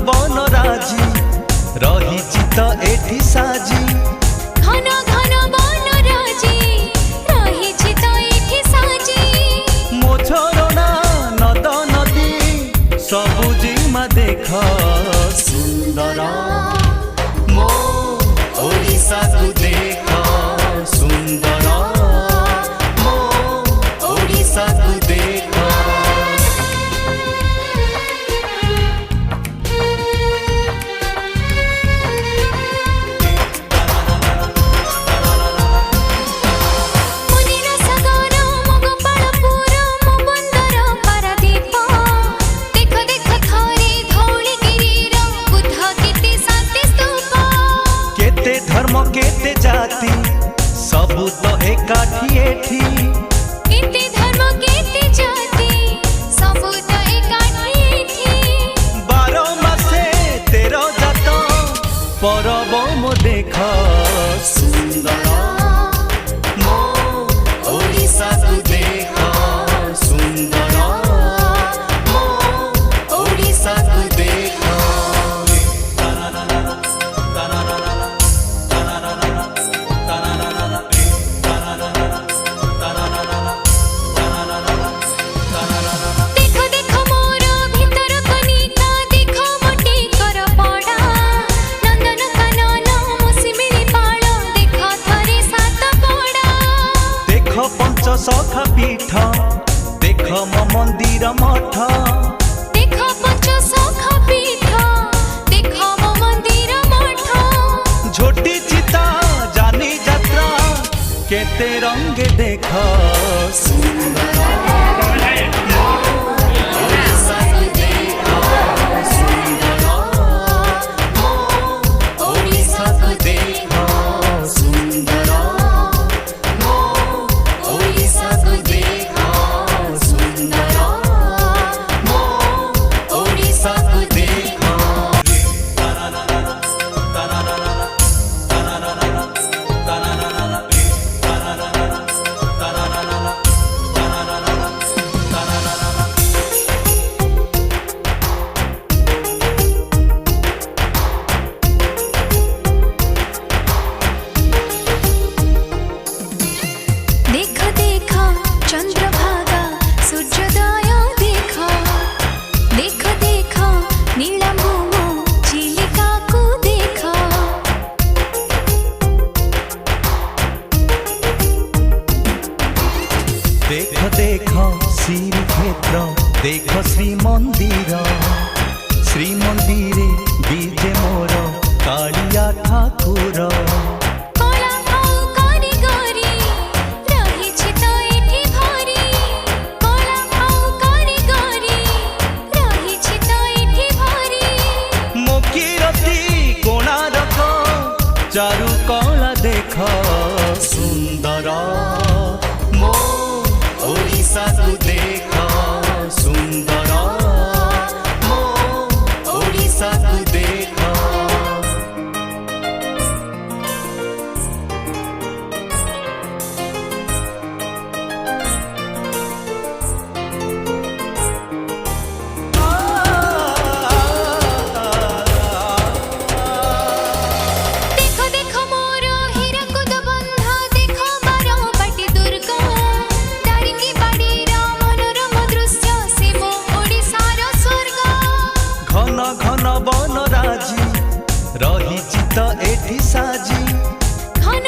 बनराजी रही तो एठी साजी घन घन बनराजी रही तो एठी साजी मो झरना नद नदी सबुजिमा देख सुंदर मो ओडिशा को देख सुंदर मो ओडिशा को देख केते जाति सबु तो एकाठी एठी केते धर्म केते जाति सबु तो एकाठी एठी 12 मासे 13 जात परब मो देख सुंदर मो ओडिशा को देख सुंदर मो ओडिशा को देख सखा पीठ देख मो मंदिर मठ देख पंच सखा पीठ देख मो मंदिर मठ झोटी चिता जानी यात्रा केते रंग देख सुंदर देख देख श्री क्षेत्र देख श्री मंदिर बीजे मोर कालिया ठाकुर कला आउ कारीगरी रही तो एठी भरी कला आउ कारीगरी रही तो एठी भरी मो कीरती कोणार्क चारु कला देख सुंदर मो ओडिशा को देख सुंदर मो ओडिशा को देख घन बनराजी रही तो एठी साजी घन